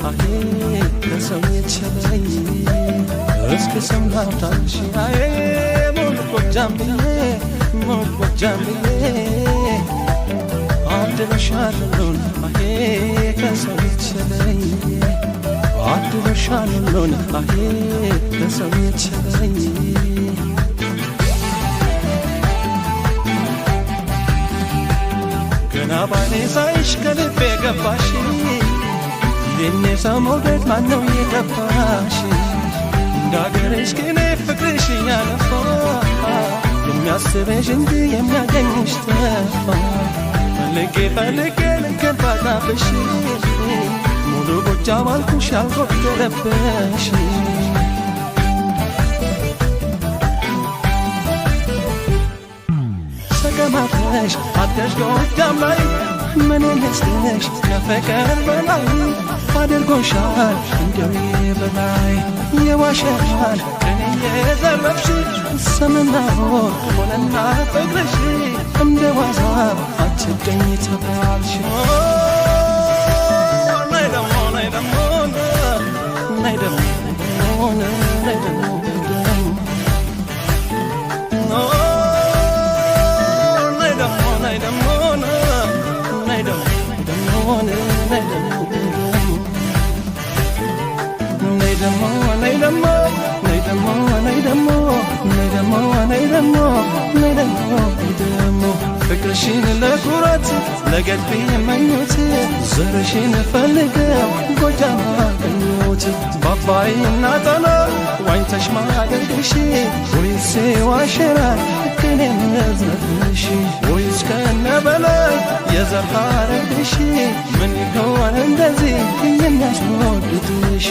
አሄ ከሰው የተለየ እስከ ሰምታታሽ አዬ ሙሉ ጎጃም ብዬ አድረሻለሁን አሄ ከሰው የተለየ አድረሻለሁን አሄ ከሰው የተለየ ገና ባይኔ ሳይሽ ከልቤ ገባሽ የኔ ሰው መውደድ ማነው የገባሽ እንዳገርሽ ግን ፍቅርሽ ያለፋ የሚያስበሽ እንጂ የሚያገኝሽ ተፋ ፈልጌ ልገባ ጣፍሽ ሙሉ ጎጃም አልኩሽ ያልጎደለብሽ ሰገማተሽ አደሽ ጎጃም ላይ ምን ልስጥሽ ከፍቅር በላይ አድርጎሻል እንደው በላይ የዋሸሻል ከኔ የዘረፍሽ ስምና ሆነና ፍቅርሽ እንደ ዋዛ አትገኝ ተባልሽ ናይ ደሞ ናይ ደሞ ናይ ደሞ ናይ ደሞ ፍቅርሽን ለኩራት ለገድቤ የመኙት ዘርሽን ፈልገው ጎጃም አገኙት ባባይና ጣና ዋኝተሽ ማደርግሽ ወይስ ዋሸራል ከኔ መዝረፍሽ ወይስ ከነ በላይ የዘር ሐረግሽ ምን ይሆን እንደዚህ የሚያስወድድሽ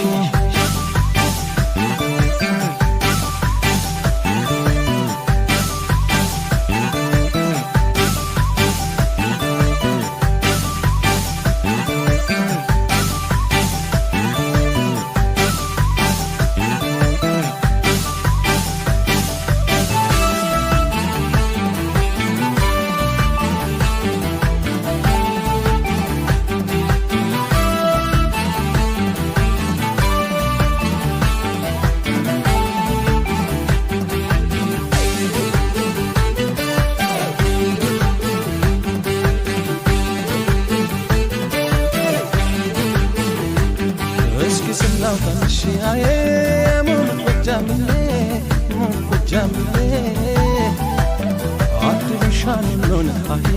አድረሻለሁን አሄ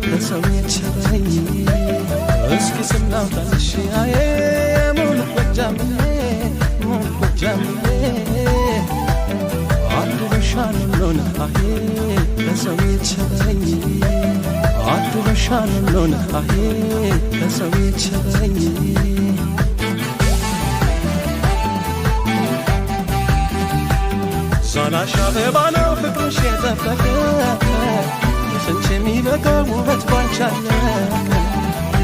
ከሰው የተለየ እስኪ ስናውጣሽ አዬ ሙሉ ጎጃም አድረሻለሁን አሄ ከሰው የተለየ አድረሻለሁን አሄ ከሰው የተለየ ዛላሽ አበባ ነው ፍቅርሽ የጠበቀ ስንት የሚበቃ ውበት ባንቻለ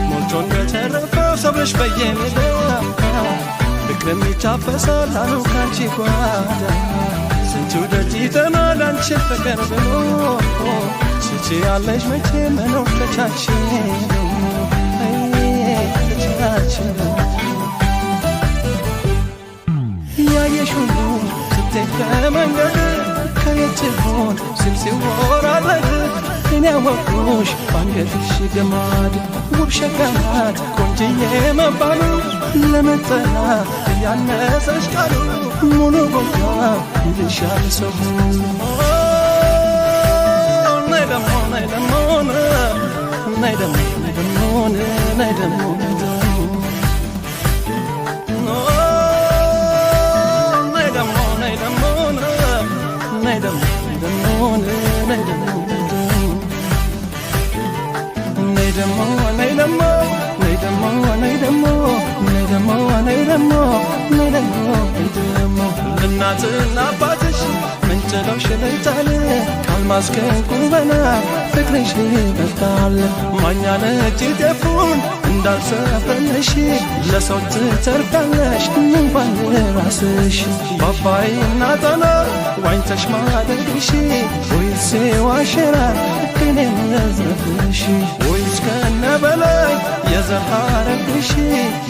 ሞልቶ እንደተረፈው ሰብለሽ በየሜዳ ፍቅርም ይታፈሳል አሉ ካንቺ ጓዳ ስንቱ ደጅ ይጠናል አንቺን ፍቅር ብሎ ስቺ ያለሽ መቼ መኖር ከቻችን ያየሽ ሁሉ ከመንገድ ከየት ሆን ስም ሲወራረድ እኔ ያወቅኩሽ ባንገትሽ ገማድ ውብ ሸጋናት ቆንጅዬ መባሉ ለመጠና እያነሰሽ ቃሉ ሙሉ ቦታ ይልሻል ሰው ናይ ደሞ ናይ ደሞ ናይ ደሞ ናይ ደሞ እናትና አባትሽ ምንጭለው ሽለታል ካልማዝ ከጉበና ፍቅርሽ ይበልጣል ማኛ ነጭ ጤፉን እንዳልሰፈለሽ ለሰው ትተርፋለሽ እንኳን ራስሽ ባባይና ጣና ዋኝተሽ ማደርግሽ ወይስ ዋሸራ ከኔ መዝረፍሽ ወይስ ከነ በላይ ዘሐረግሽ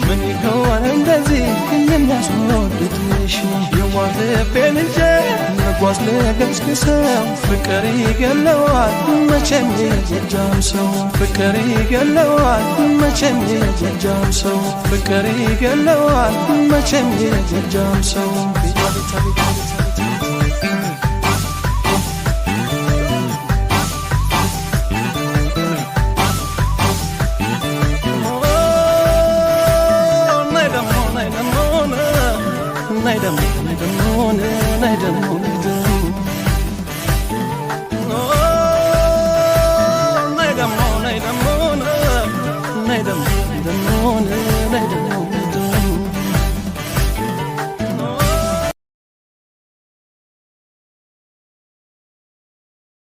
ምን ይሆን እንደዚህ የሚያስወድድሽ የዋህ ልቤን ይዤ መጓዝ ልገስግሰው ፍቅር ይገለዋል መቼም የጎጃም ሰው ፍቅር ይገለዋል መቼም የጎጃም ሰው ፍቅር ይገለዋል መቼም የጎጃም ሰው Nay dum moon, nay dum moon, nay dum moon, nay dum moon, nay dum moon, nay dum moon.